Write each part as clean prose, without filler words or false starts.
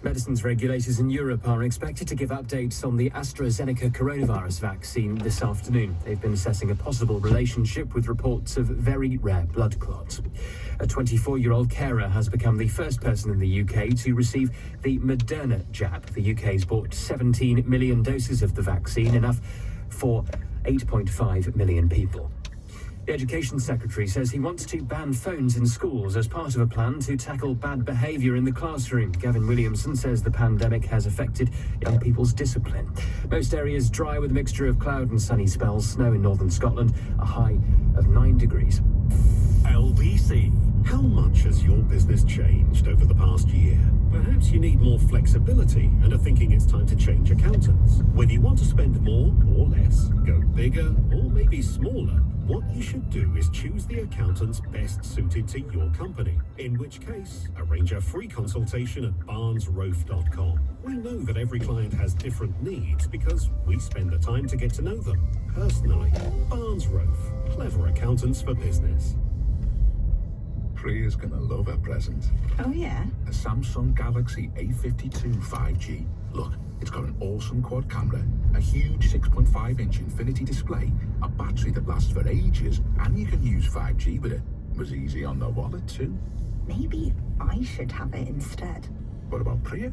Medicines regulators in Europe are expected to give updates on the AstraZeneca coronavirus vaccine this afternoon. They've been assessing a possible relationship with reports of very rare blood clots. A 24-year-old carer has become the first person in the UK to receive the Moderna jab. The UK's bought 17 million doses of the vaccine, enough for 8.5 million people. The Education Secretary says he wants to ban phones in schools as part of a plan to tackle bad behaviour in the classroom. Gavin Williamson says the pandemic has affected young people's discipline. Most areas dry with a mixture of cloud and sunny spells. Snow in northern Scotland, a high of 9 degrees. LBC. How much has your business changed over the past year? Perhaps you need more flexibility and are thinking it's time to change accountants. Whether you want to spend more or less, go bigger or maybe smaller, what you should do is choose the accountants best suited to your company. In which case, arrange a free consultation at barnesrofe.com. We know that every client has different needs because we spend the time to get to know them personally. Barnes Rofe, clever accountants for business. Priya's gonna love her present. Oh, yeah? A Samsung Galaxy A52 5G. Look, it's got an awesome quad camera, a huge 6.5-inch infinity display, a battery that lasts for ages, and you can use 5G with it. Was easy on the wallet too. Maybe I should have it instead. What about Priya?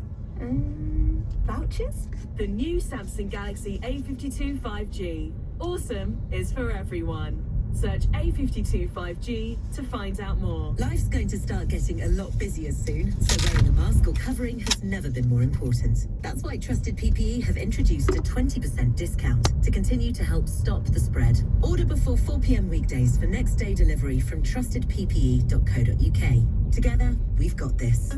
Vouchers? The new Samsung Galaxy A52 5G. Awesome is for everyone. Search A52 5G to find out more. Life's going to start getting a lot busier soon, so wearing a mask or covering has never been more important. That's why Trusted PPE have introduced a 20% discount to continue to help stop the spread. Order before 4 p.m. weekdays for next day delivery from trustedppe.co.uk. Together, we've got this.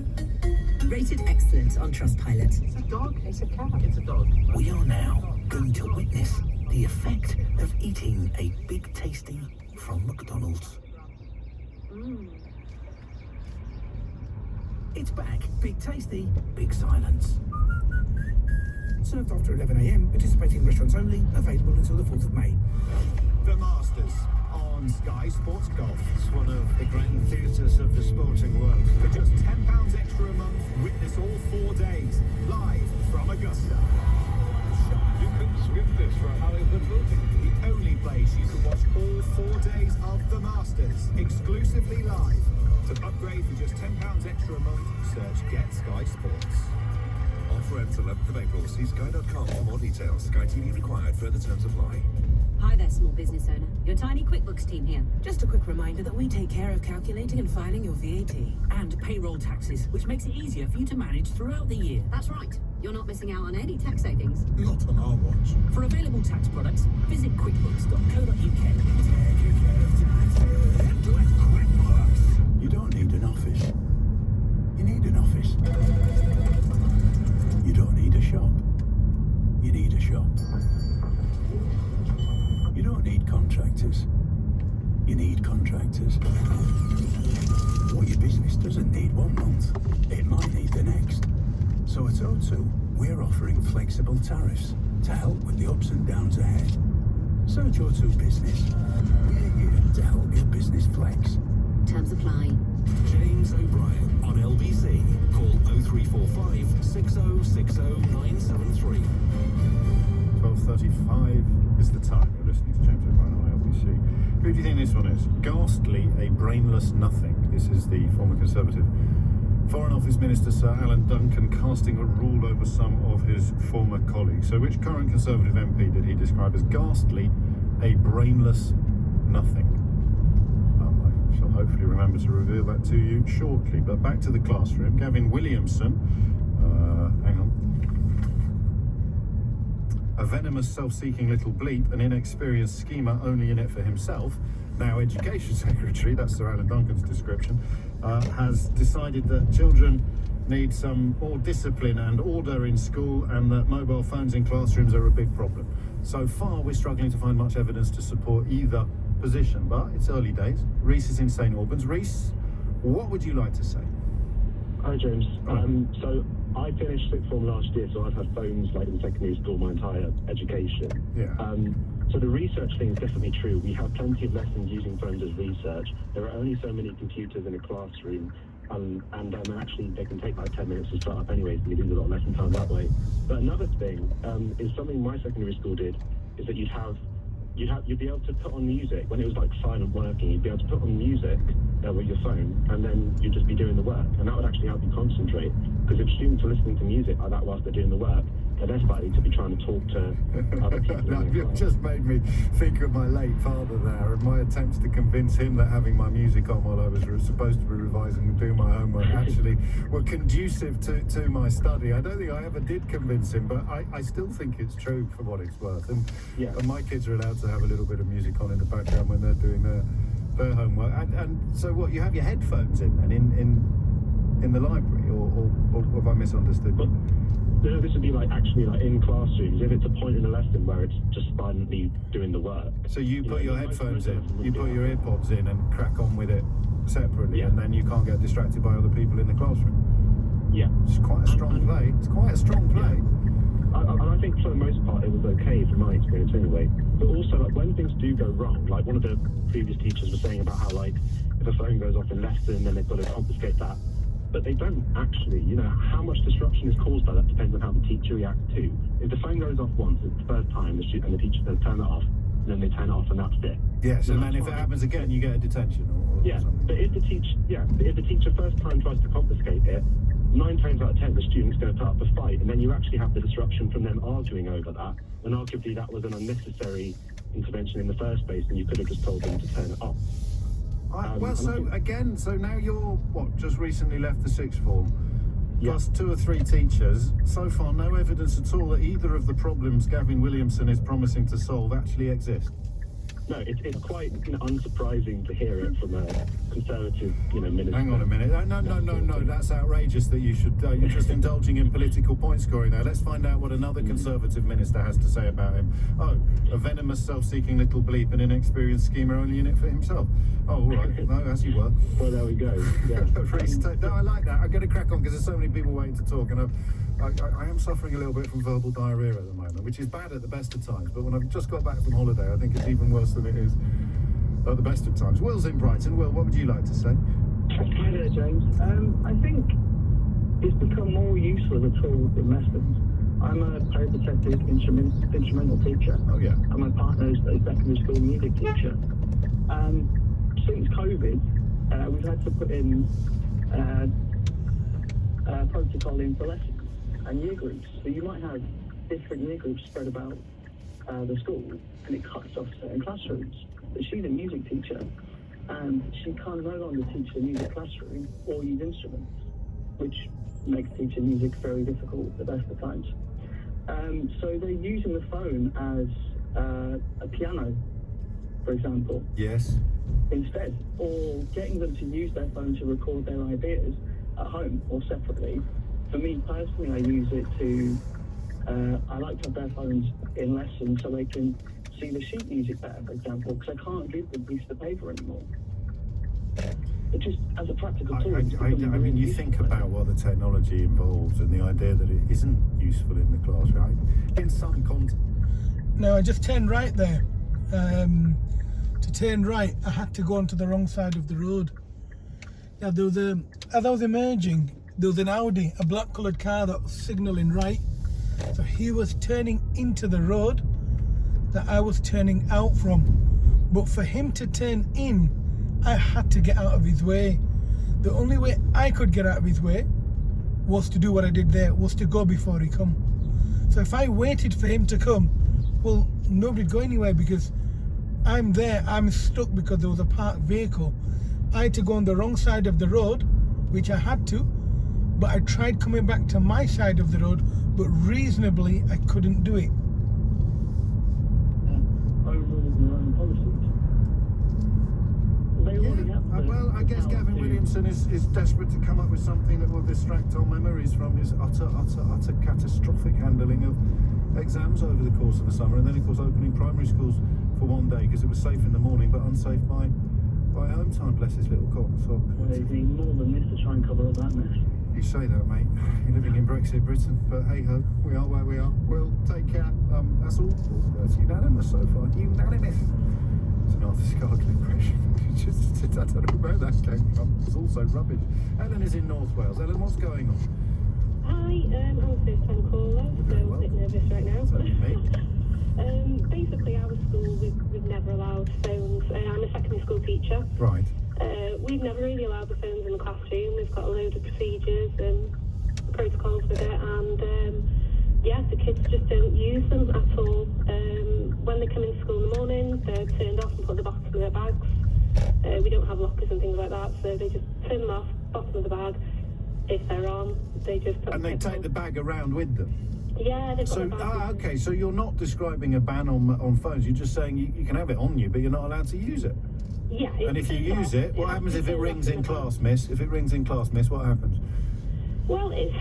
Rated excellent on Trustpilot. It's a dog. It's a cat. It's a dog. We are now going to witness the effect of eating a Big Tasty from McDonald's. It's back. Big Tasty, big silence. Served after 11 a.m, participating restaurants only, available until the 4th of May. The Masters on Sky Sports Golf. It's one of the grand theatres of the sporting world. For just £10 extra a month, witness all 4 days, live from Augusta. You couldn't skip this for Hollywood voting. The only place you can watch all 4 days of the Masters, exclusively live. To upgrade for just £10 extra a month, search Get Sky Sports. Offer ends 11th of April. See sky.com for more details. Sky TV required. Further terms apply. Hi there, small business owner. Your tiny QuickBooks team here. Just a quick reminder that we take care of calculating and filing your VAT and payroll taxes, which makes it easier for you to manage throughout the year. That's right. You're not missing out on any tax savings. Not on our watch. For available tax products, visit quickbooks.co.uk. You don't need an office. You need an office. You don't need a shop. You need a shop. You don't need contractors. You need contractors. What your business doesn't need 1 month, it might need the next. So at O2, we're offering flexible tariffs to help with the ups and downs ahead. Search O2 Business. We're here to help your business flex. Terms apply. James O'Brien on LBC. Call 0345 6060 973. 12:35 is the time. You're listening to James O'Brien on LBC. Who do you think this one is? Ghastly, a brainless nothing. This is the former Conservative Foreign Office Minister Sir Alan Duncan casting a rule over some of his former colleagues. So which current Conservative MP did he describe as ghastly, a brainless nothing? I shall hopefully remember to reveal that to you shortly. But back to the classroom. Gavin Williamson, hang on. A venomous, self-seeking little bleep, an inexperienced schemer only in it for himself, now Education Secretary, that's Sir Alan Duncan's description, has decided that children need some more discipline and order in school and that mobile phones in classrooms are a big problem. So far, we're struggling to find much evidence to support either position, but it's early days. Reese is in St Albans. Reese, what would you like to say? Hi, James. So I finished sixth form last year, so I've had phones like in secondary school my entire education. Yeah. So the research thing is definitely true. We have plenty of lessons using phones as research. There are only so many computers in a classroom. actually they can take like 10 minutes to start up anyways, and you lose a lot of lesson time that way. But another thing is something my secondary school did, is that you'd be able to put on music when it was like silent working. You'd be able to put on music with your phone, and then you'd just be doing the work, and that would actually help you concentrate. Because if students are listening to music like that whilst they're doing the work, they're less likely to be trying to talk to other people. No, you've just made me think of my late father there, and my attempts to convince him that having my music on while I was supposed to be revising and doing my homework actually were conducive to my study. I don't think I ever did convince him, but I still think it's true for what it's worth. And my kids are allowed to have a little bit of music on in the background when they're doing their homework. And so what, you have your headphones in and in the library, or have I misunderstood? But, no, this would be actually in classrooms, if it's a point in a lesson where it's just silently doing the work. So you put your headphones in, you put your earpods in and crack on with it separately, and then you can't get distracted by other people in the classroom. Yeah. It's quite a strong play. It's quite a strong play. And I think for the most part it was okay from my experience anyway. But also when things do go wrong, like one of the previous teachers was saying about how if a phone goes off in lesson, then they've got to confiscate that. But they don't actually, how much disruption is caused by that depends on how the teacher reacts too. If the phone goes off once, it's the first time, and the teacher says turn it off, and then they turn it off, and that's it. Yes, and then if it happens again, you get a detention or something. But if the teacher first time tries to confiscate it, 9 times out of 10 the student's going to put up a fight, and then you actually have the disruption from them arguing over that, and arguably that was an unnecessary intervention in the first place, and you could have just told them to turn it off. So now you're, just recently left the sixth form, plus 2 or 3 teachers. So far, no evidence at all that either of the problems Gavin Williamson is promising to solve actually exist. No, it's quite unsurprising to hear it from a Conservative, minister. Hang on a minute. No, that's outrageous that you should, you're just indulging in political point scoring there. Let's find out what another Conservative minister has to say about him. Oh, a venomous, self-seeking little bleep and inexperienced schemer only in it for himself. Oh, all right. No, as you were. Well, there we go. Yeah. No, I like that. I'm going to crack on because there's so many people waiting to talk, and I am suffering a little bit from verbal diarrhea at the moment, which is bad at the best of times, but when I've just got back from holiday, I think it's even worse than it is at the best of times. Will's in Brighton. Will, what would you like to say? Hi there, James. I think it's become more useful as a tool in lessons. I'm a peripatetic instrumental teacher. Oh, yeah. And my partner's a secondary school music teacher. Since COVID, we've had to put in protocol in for lessons and year groups. So you might have different year groups spread about the school, and it cuts off certain classrooms. But she's a music teacher, and she can no longer teach the music classroom or use instruments, which makes teaching music very difficult at the best of times. So they're using the phone as a piano, for example. Yes. Instead, or getting them to use their phone to record their ideas at home or separately. For me personally, I use it to, I like to have their phones in lessons so they can see the sheet music better, for example, because I can't give them a piece of paper anymore. But just as a practical tool. I mean, you think about what the technology involves and the idea that it isn't useful in the classroom, in some context. No, I just turned right there. To turn right, I had to go onto the wrong side of the road. Yeah, as I was emerging, there was an Audi, a black coloured car that was signalling right. So he was turning into the road that I was turning out from. But for him to turn in, I had to get out of his way. The only way I could get out of his way was to do what I did there, was to go before he come. So if I waited for him to come, well, nobody'd go anywhere because I'm there, I'm stuck because there was a parked vehicle. I had to go on the wrong side of the road, which I had to, but I tried coming back to my side of the road, but reasonably I couldn't do it. Well, I guess Gavin Williamson is desperate to come up with something that will distract our memories from his utter catastrophic handling of exams over the course of the summer, and then of course opening primary schools for one day because it was safe in the morning but unsafe by home time. Bless his little cotton sock. Well, they need more than this to try and cover up that mess. You say that, mate. You're living in Brexit Britain, but hey ho, we are where we are. We'll take care. That's all. That's unanimous so far. Unanimous. It's an Arthur Scargill impression. I don't know where that came from. It's also rubbish. Ellen is in North Wales. Ellen, what's going on? Hi, I'm a first-time caller, so a bit nervous right now. Basically, our school, we've never allowed phones. I'm a secondary school teacher. Right. We've never really allowed the phones in the classroom. We've got a load of procedures and protocols with it, and yeah, the kids just don't use them at all. When they come into school in the morning, they're turned off and put at the bottom of their bags. We don't have lockers and things like that, so they just turn them off, bottom of the bag. If they're on, they just put And they take the bag around with them? Yeah, they've got So, the bag with them. okay, so you're not describing a ban on phones, you're just saying you can have it on you, but you're not allowed to use it? Yeah. And if you use it, what happens if it rings in class, miss? If it rings in class, miss, what happens? Well, it's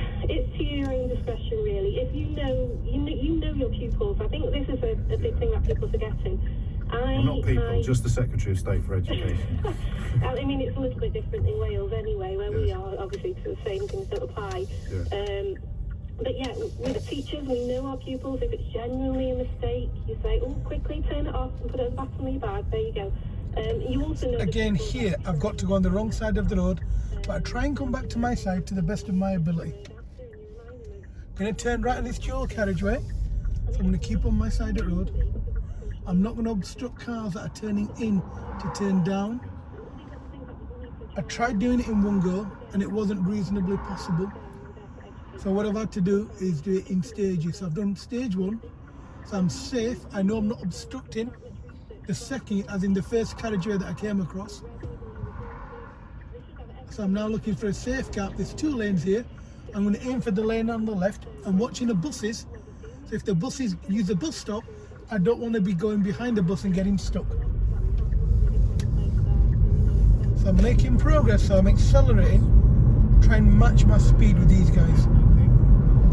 to your own discretion, really. If you know your pupils. I think this is a big thing that people are forgetting. Well, not people, just the Secretary of State for Education. I mean, it's a little bit different in Wales anyway, where we are, obviously, the same things don't apply. Yes. But yeah, with the teachers, we know our pupils. If it's genuinely a mistake, you say, oh, quickly turn it off and put it at the bottom of your bag. There you go. You also know Again, here, I've got to go on the wrong side of the road, but I try and come back to my side to the best of my ability. I'm going to turn right on this dual carriageway, so I'm going to keep on my side of the road. I'm not going to obstruct cars that are turning in to turn down. I tried doing it in one go, and it wasn't reasonably possible. So what I've had to do is do it in stages. So I've done stage one, so I'm safe. I know I'm not obstructing. The second, as in the first carriageway that I came across. So I'm now looking for a safe gap. There's 2 lanes here. I'm going to aim for the lane on the left. I'm watching the buses. So if the buses use the bus stop, I don't want to be going behind the bus and getting stuck. So I'm making progress, so I'm accelerating, try and match my speed with these guys.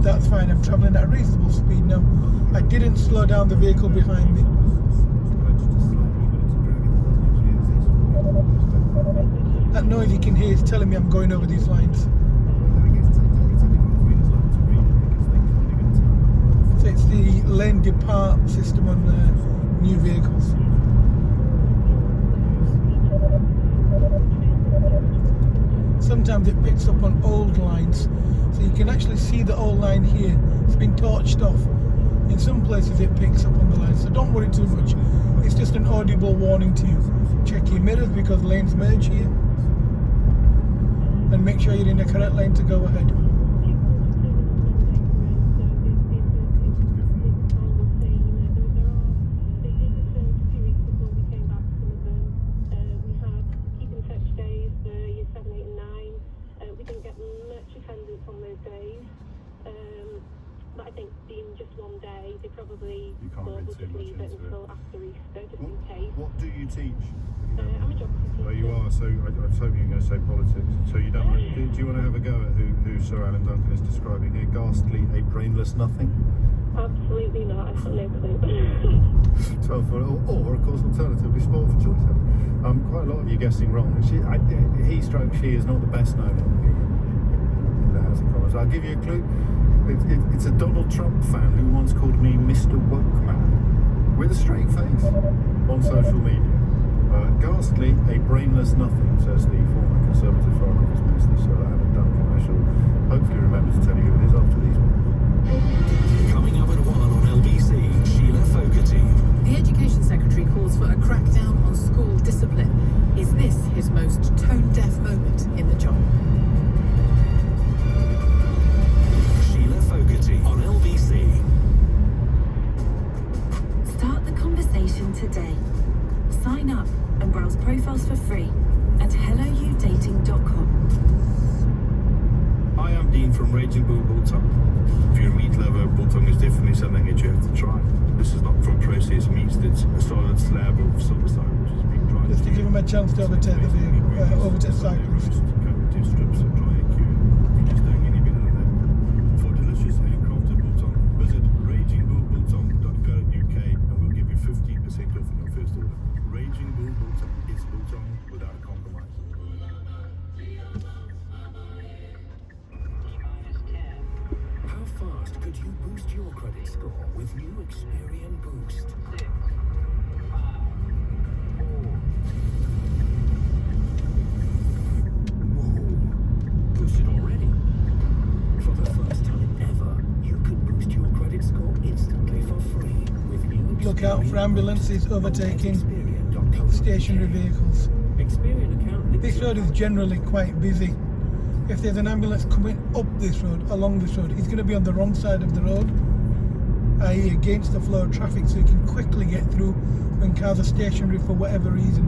That's fine, I'm travelling at a reasonable speed now. I didn't slow down the vehicle behind me. That noise you can hear is telling me I'm going over these lines. So it's the lane depart system on new vehicles. Sometimes it picks up on old lines, so you can actually see the old line here. It's been torched off. In some places it picks up on the line, so don't worry too much. It's just an audible warning to you. Check your mirrors because lanes merge here, and make sure you're in the correct lane to go ahead. What do you teach? I'm a geography. Oh, you are. So I was hoping you were going to say politics. So you don't. Do you want to have a go at who Sir Alan Duncan is describing here? Ghastly, a brainless nothing. Absolutely not. I've got no clue. 12 or of course, alternatively, sport for choice. Quite a lot of you guessing wrong. He stroke she is not the best known in the House of Commons. I'll give you a clue. It's a Donald Trump fan who once called me Mr. Woke Man with a straight face on social media. Ghastly, a brainless nothing, says the former Conservative Foreign Office Minister, Sir Alan Duncan. I shall hopefully remember to tell you who it is after these words. Coming up at 1 on LBC, Sheila Fogarty. The Education Secretary calls for a crackdown on school discipline. Is this his most tone-deaf moment in the job? Sheila Fogarty on LBC. Start the conversation today. Sign up and browse profiles for free at helloudating.com. Hi, I'm Dean from Raging Bull Bulldog. If you're a meat lover, bulldog is definitely something that you have to try. This is not from processed meats, it's a solid slab of silverside which has been dried. Just to give him a chance to overtake the vehicle, overtake cyclists. Two strips of dry cured. You're just doing any better than that. For delicious handcrafted bulldog, visit ragingbullbulldog.co.uk and we'll give you 15% off on your first order. Raging Bull Bulldog. It's bulldog without a compromise. How fast could you boost your credit score with new Experian Boost? look out for ambulances overtaking stationary vehicles. This road is generally quite busy. If there's an ambulance coming up this road, along this road, he's going to be on the wrong side of the road, i.e. against the flow of traffic, so he can quickly get through when cars are stationary for whatever reason.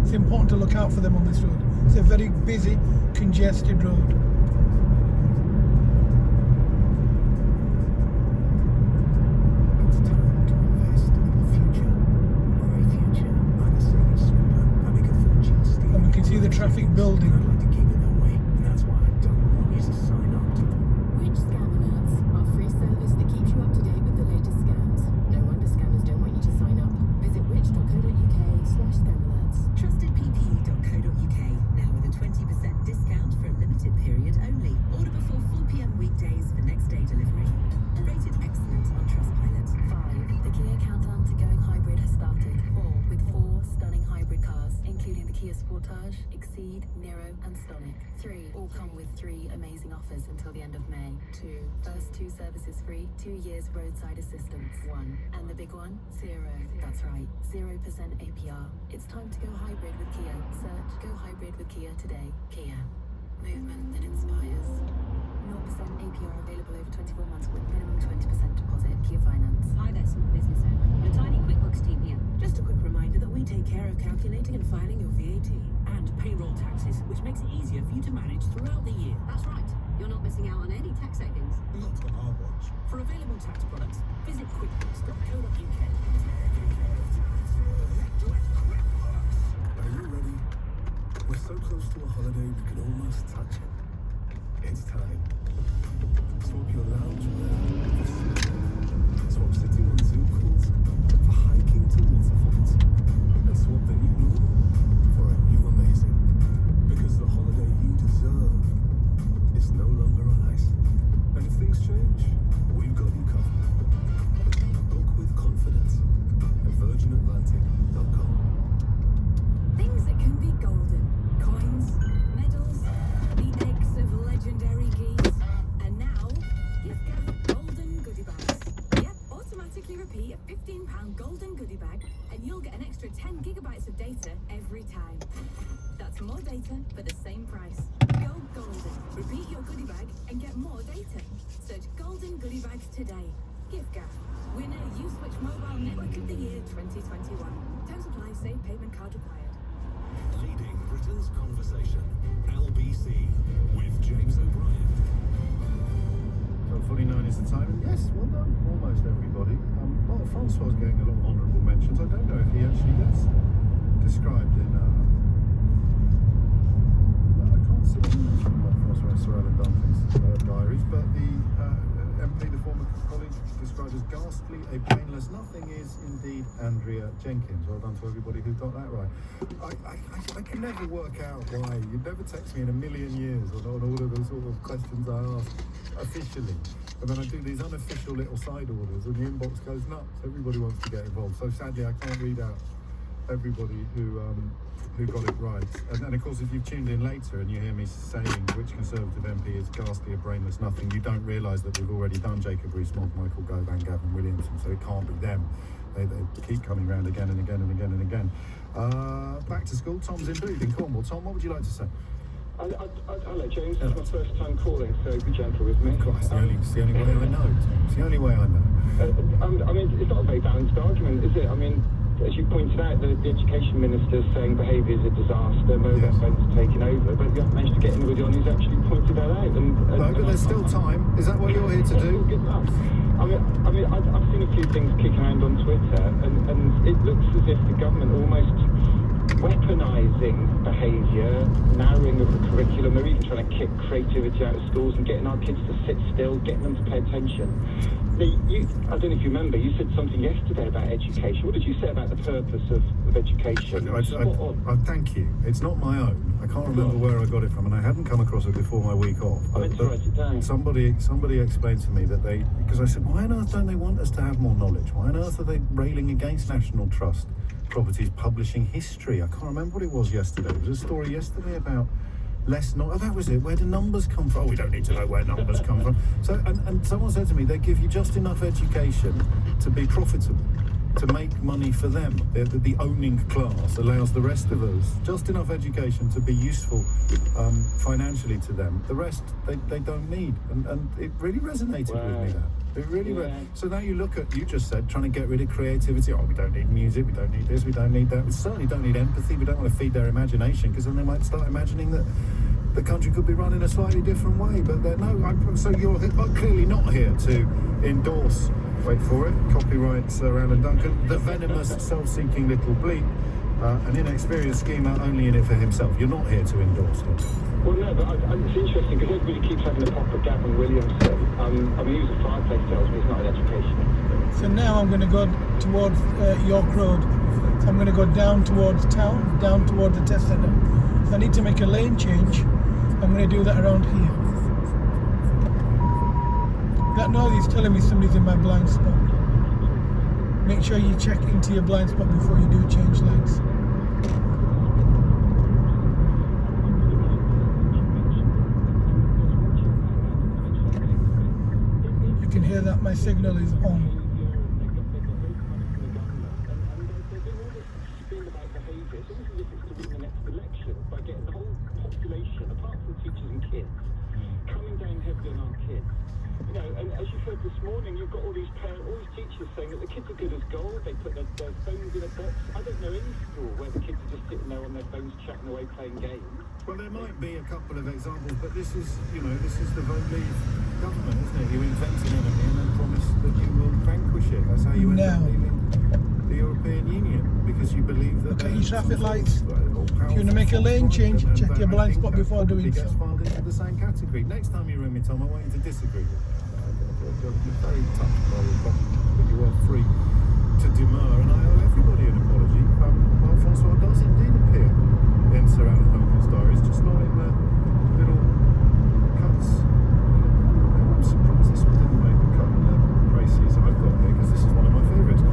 It's important to look out for them on this road. It's a very busy, congested road. And we can see the traffic building. Which scam alerts are free service that keeps you up to date with the latest scams. No wonder scammers don't want you to sign up. Visit which.co.uk/scam-alerts. TrustedPPE.co.uk, now with a 20% discount for a limited period only. Order before 4 p.m. weekdays for next day delivery. Rated excellent on Trustpilot. 5. The Kia countdown to going hybrid has started. 4. With 4 stunning hybrid cars, including the Kia Sportage, Exceed, Niro and Stonic. 3. All come with 3 amazing offers until the end of May. 2. First 2 services free, 2 years roadside assistance. 1. And the big one? 0. That's right, 0% APR. It's time to go hybrid with Kia. Search Go Hybrid with Kia today. Kia. Movement that inspires. 0% APR available over 24 months with minimum 20% deposit. Kia Finance. Hi there, small business owner. Your tiny QuickBooks team here. Just a quick reminder that we take care of calculating and filing your VAT and payroll taxes, which makes it easier for you to manage throughout the year. That's right. You're not missing out on any tax savings. Not on our watch. For available tax products, visit quickbooks.co.uk. Are you ready? We're so close to a holiday we can almost touch it. It's time. Swap your loungewear for sleepwear. Swap sitting on Zoom calls for hiking to waterfalls. And swap the new normal for a new amazing. Because the holiday you deserve is no longer on ice. And if things change, we've got you covered. Book with confidence at virginatlantic.com. Things that can be golden. Coins, medals, the eggs of legendary geese. And now, you've got golden goodie bags. Yep, automatically repeat a £15 golden goodie bag and you'll get an extra 10 gigabytes of data every time. That's more data for the same price. Go golden. Repeat your goodie bag and get more data. Search golden goodie bags today. GiftGaff. Winner Uswitch Mobile Network of the Year 2021. Terms apply. Save payment card required. Leading Britain's conversation. LBC with James O'Brien. 12:49 is the time. And yes, well done, almost everybody. Well, Francois getting a lot of honourable mentions. I don't know if he actually gets described in. I can't see any mention of Francois Sorel and Duncan's diaries, but the MP, the former colleague, described as ghastly, a brainless nothing, is indeed Andrea Jenkins. Well done to everybody who got that right. I can never work out why. You'd never text me in a million years on all of the sort of questions I ask officially. And then I do these unofficial little side orders and the inbox goes nuts. Everybody wants to get involved. So sadly I can't read out everybody who got it right. And of course if you've tuned in later and you hear me saying which Conservative MP is ghastly, a brainless nothing, you don't realise that we've already done Jacob Rees-Mogg, Michael Gove and Gavin Williamson, so it can't be them. They keep coming round again and again and again and again. Back to school. Tom's in Booth in Cornwall. Tom, what would you like to say? Hello, James. It's my first time calling, so be gentle with me. It's the only way I know. It's the only way I know. I mean, it's not a very balanced argument, is it? I mean, as you pointed out, the Education Minister's saying behaviour is a disaster, mobile phones taking over, but you haven't managed to get anybody on who's actually pointed that out. No, but there's still time. Is that what you're here to do? I mean, I've seen a few things kicking around on Twitter, and it looks as if the government almost weaponising behaviour, narrowing of the curriculum. They're even trying to kick creativity out of schools and getting our kids to sit still, getting them to pay attention. I don't know if you remember, you said something yesterday about education. What did you say about the purpose of education? Thank you. It's not my own. I can't remember where I got it from, and I hadn't come across it before my week off. I meant to write it down. Somebody explained to me that because I said, why on earth don't they want us to have more knowledge? Why on earth are they railing against National Trust Properties publishing history? I can't remember what it was yesterday. There was a story yesterday about less knowledge. Oh, that was it. Where do numbers come from? Oh, we don't need to know where numbers come from. So, and someone said to me, they give you just enough education to be profitable. to make money for them. The owning class allows the rest of us just enough education to be useful financially to them. The rest they don't need, and it really resonated with me. That it really. So now you look at, you just said, trying to get rid of creativity. Oh, we don't need music. We don't need this. We don't need that. We certainly don't need empathy. We don't want to feed their imagination, because then they might start imagining that the country could be run in a slightly different way. But so you're clearly not here to endorse, wait for it, copyright Sir Alan Duncan, the venomous, self-seeking little bleep, an inexperienced schemer only in it for himself. You're not here to endorse him. Well, no, but it's interesting because everybody keeps having a pop at Gavin Williamson. I mean, he was a fireplace salesman, he's not an education expert. So now I'm going to go towards York Road. So I'm going to go down towards town, down towards the test centre. So I need to make a lane change. I'm going to do that around here. That noise is telling me somebody's in my blind spot. Make sure you check into your blind spot before you do change lanes. You can hear that my signal is on. This morning, you've got all these parents, all these teachers saying that the kids are good as gold. They put their phones in a box. I don't know any school where the kids are just sitting there on their phones chatting away playing games. Well, there might be a couple of examples, but this is the vote leave government, isn't it? You invent an enemy and then promise that you will vanquish it. That's how you end up leaving the European Union, because you believe that. Look at your traffic lights. If you want to make a lane change, check your blind spot before doing so. Gets filed into the same category. Next time you ring me, Tom, I want you to disagree with that. You're very touched by your comments, but you were free to demur, and I owe everybody an apology. Well, Francois does indeed appear in Sir Alan Duncan's diaries, just not in the little cuts. I'm surprised this one didn't make the cut in the races I've got here, because this is one of my favourites.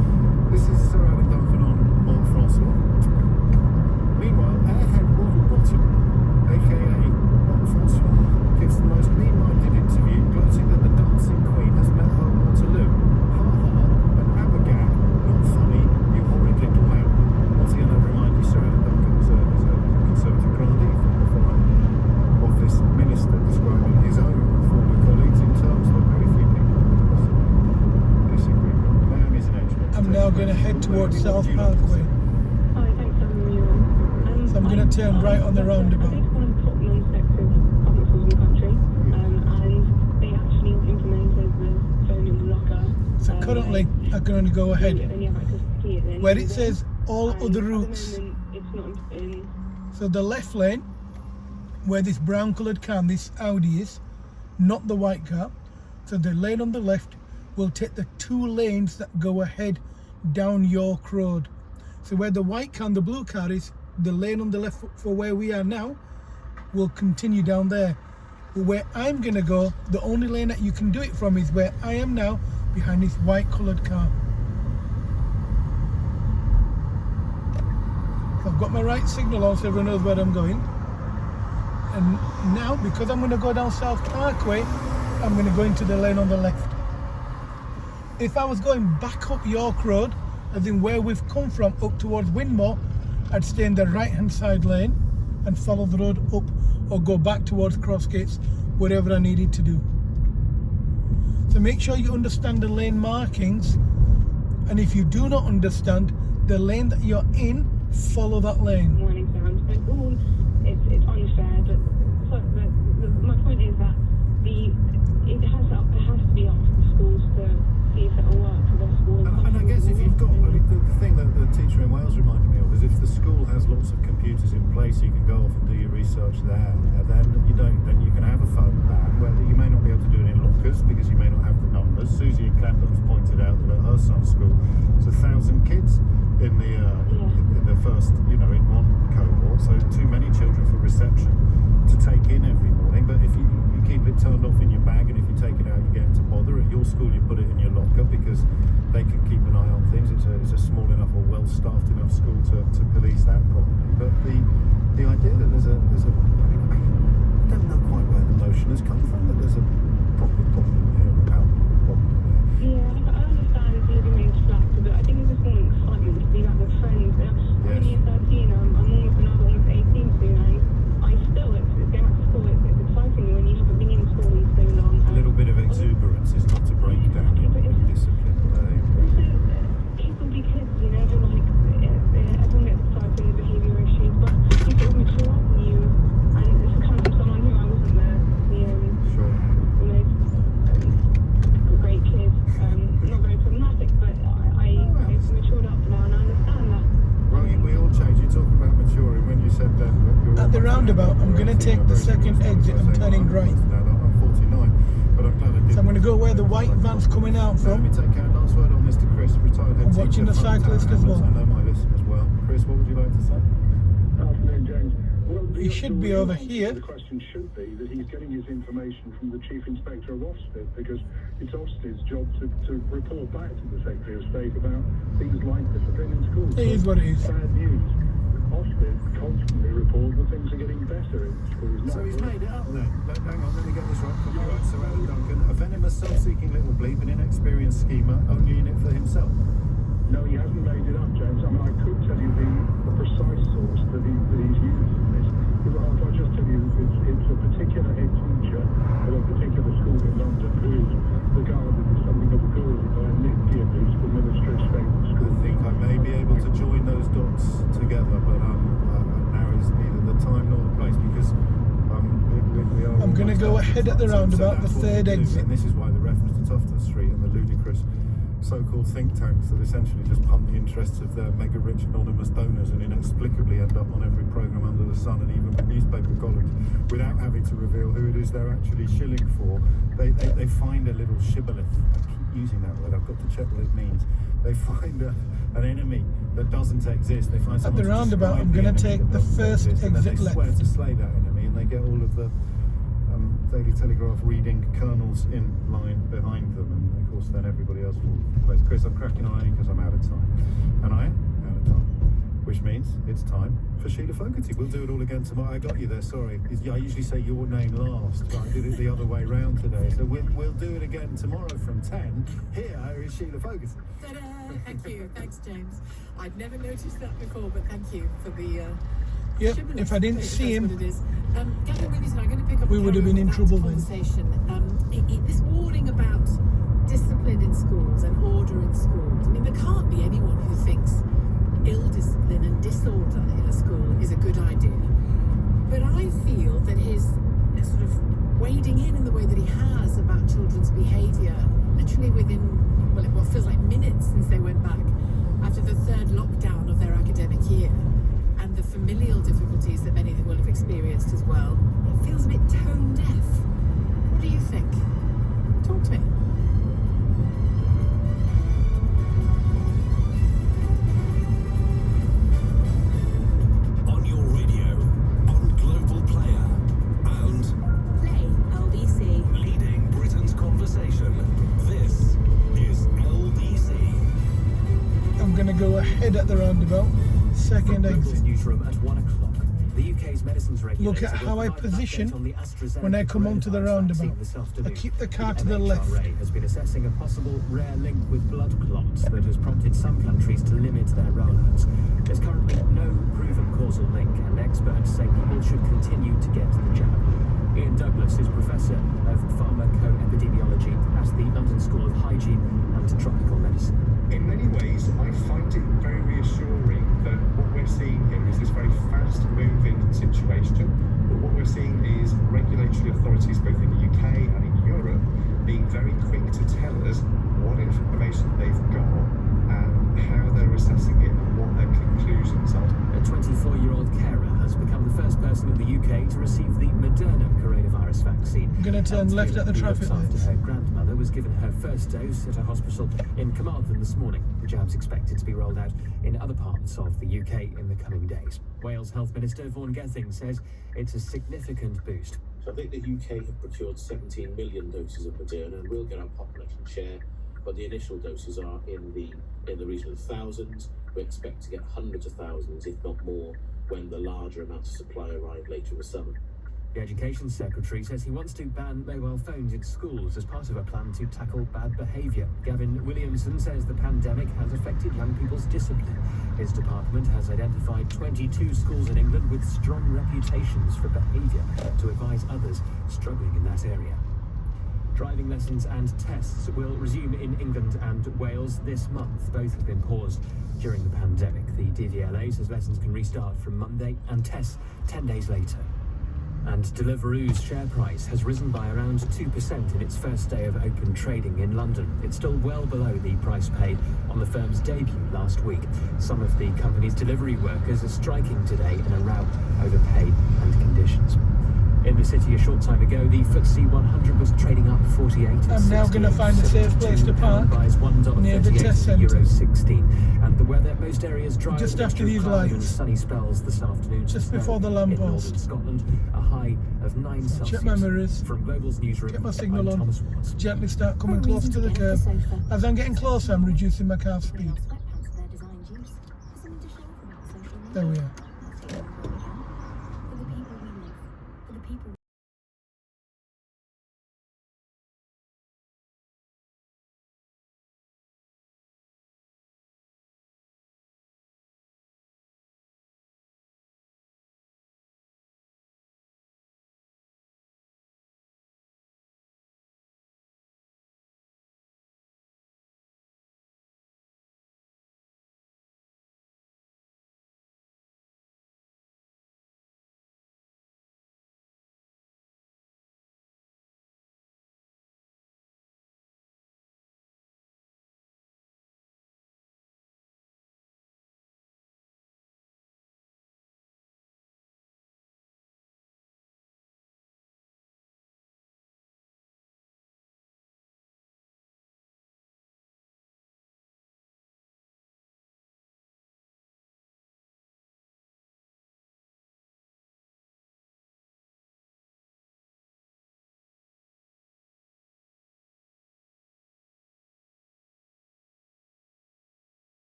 This is Sir Alan Duncan on Mont Francois. Meanwhile, Airhead Waddlebottom, aka Mont Francois, gives the most mean-minded interview, gloating that the dancing queen has met her Waterloo. Ha ha, and Abagag, not funny, you horrid little man. Once again, I'd remind you, Sir Alan Duncan is a Conservative grandee from the Foreign Office Minister, describing his own former colleagues in terms that very few people disagree with. Naomi's an expert. I'm now going to head towards South Parkway. Hi, thanks for having me on. So I'm going to turn right on the roundabout. So currently, I can only go ahead where it says all other routes. So the left lane, where this brown coloured car, this Audi is, not the white car. So the lane on the left will take the two lanes that go ahead down York Road. So where the white car and the blue car is, the lane on the left for where we are now will continue down there. But where I'm going to go, the only lane that you can do it from is where I am now, behind this white coloured car. So I've got my right signal on so everyone knows where I'm going. And now, because I'm going to go down South Parkway, I'm going to go into the lane on the left. If I was going back up York Road, as in where we've come from, up towards Winmore, I'd stay in the right hand side lane and follow the road up, or go back towards Crossgates, whatever I needed to do. So make sure you understand the lane markings, and if you do not understand the lane that you're in, follow that lane. One exam, it's unfair, but my point is that it has to be up to the schools to see if it'll work for their school. And I guess if you've got, the thing that the teacher in Wales reminded me of is, if the school has lots of computers in place, you can go off and do your research there. Then you can have a phone ban, where you may not be able to do it in lockers because you may not have the numbers. Susie in Clapham's pointed out that at her son's school, there's 1,000 kids in the first, in one cohort, so too many children for reception to take in every morning. But if you keep it turned off in your bag, and if you take it out, you get into bother. At your school, you put it in your locker because they can keep an eye on things. It's a small enough or well-staffed enough school to police that properly. But the idea that there's a I don't know quite where the notion has come from that there's a proper problem here, a problem here. Yeah, I understand it's living in flat, but I think it's just more roundabout, I'm going to take the second exit. I'm turning right. I'm 49, but I'm glad I did. So I'm going to go where the white van's coming out Let me from. take our last word on this to Chris, retired head I'm watching teacher the from cyclist as well. I know my list as well. Chris, what would you like to say? Afternoon, James. Well, He should be over here. The question should be that he's getting his information from the Chief Inspector of Ofsted, because it's Ofsted's job to report back to the Secretary of State about things like discipline in schools. It is what it is. Bad news. Ofsted constantly report that things are getting better in schools. So he's made it up then. Hang on, let me get this right. Copyright Sir Alan Duncan. A venomous, self-seeking little bleep, an inexperienced schemer, only in it for himself. No, he hasn't made it up, James. I mean, I could tell you the precise source that he's used in this. I'll just tell you, it's a particular head teacher at a particular school in London who is regarded as something of a guru by Nick Gibbs, the Minister of State for School. I think I may be able to join those dots together, but now is neither the time nor the place, because we are... I'm going to go ahead at the roundabout, the third exit. And this is why the reference to Tufton Street and the ludicrous so-called think tanks that essentially just pump the interests of their mega-rich anonymous donors and inexplicably end up on every programme under the sun, and even with newspaper columns, without having to reveal who it is they're actually shilling for. They find a little shibboleth. I keep using that word, I've got to check what it means. They find an enemy that doesn't exist. They find At the roundabout, I'm going to take the first exit and then they swear left. to slay that enemy, and they get all of the Daily Telegraph reading colonels in line behind them, and of course then everybody else falls into place. Chris, I'm cracking on only because I'm out of time, and I am out of time, which means it's time for Sheila Fogarty. We'll do it all again tomorrow. I got you there, sorry. I usually say your name last, but I did it the other way round today, so we'll do it again tomorrow from 10. Here is Sheila Fogarty. Ta-da! Thank you. Thanks, James. I'd never noticed that before, but thank you for the Yep, if I didn't see him, Gavin Williamson, I'm going to pick up we would have been in trouble then. Conversation. This warning about discipline in schools and order in schools. I mean, there can't be anyone who thinks ill discipline and disorder in a school is a good idea. But I feel that his sort of wading in the way that he has about children's behaviour, literally within, well, what feels like minutes since they went back after the third lockdown of their academic year, and the familial difficulties that many of them will have experienced as well, it feels a bit tone deaf. What do you think? Talk to me. On your radio, on Global Player, and Play LBC. leading Britain's conversation. This is LBC. I'm going to go ahead at the roundabout, second exit. Newsroom at 1 o'clock. The UK's medicines Look at how I position when I come onto the roundabout. I keep the car to the left. MHRA has been assessing a possible rare link with blood clots that has prompted some countries to limit their rollouts. There's currently no proven causal link, and experts say people should continue to get the jab. Ian Douglas is Professor of Pharmacoepidemiology at the London School of Hygiene and Tropical Medicine. In many ways, I find it very reassuring that what we're seeing here is this very fast-moving situation. But what we're seeing is regulatory authorities, both in the UK and in Europe, being very quick to tell us what information they've got and how they're assessing it and what their conclusions are. A 24-year-old carer has become the first person in the UK to receive the Moderna coronavirus vaccine. I'm going to turn left at the traffic lights. Her grandmother was given her first dose at a hospital in Carmarthen this morning. The jab's expected to be rolled out in other parts of the UK in the coming days. Wales Health Minister Vaughan Gething says it's a significant boost. So I think the UK have procured 17 million doses of Moderna, and we'll get our population share, but the initial doses are in the region of thousands. We expect to get hundreds of thousands, if not more, when the larger amounts of supply arrive later in the summer. The Education Secretary says he wants to ban mobile phones in schools as part of a plan to tackle bad behaviour. Gavin Williamson says the pandemic has affected young people's discipline. His department has identified 22 schools in England with strong reputations for behaviour to advise others struggling in that area. Driving lessons and tests will resume in England and Wales this month. Both have been paused during the pandemic. The DVLA says lessons can restart from Monday and tests 10 days later. And Deliveroo's share price has risen by around 2% in its first day of open trading in London. It's still well below the price paid on the firm's debut last week. Some of the company's delivery workers are striking today in a row over pay and conditions. In the city a short time ago, the FTSE 100 was trading up 48. I'm now going to find a safe place to park near the test centre. And the weather, most areas dry just after these lights, sunny spells this afternoon. Just before the lamppost. In Scotland, a high of 9 Celsius. Check my mirrors. From Global's newsroom, get my signal on. Gently start coming close to the curb. As I'm getting closer, I'm reducing my car speed. There we are.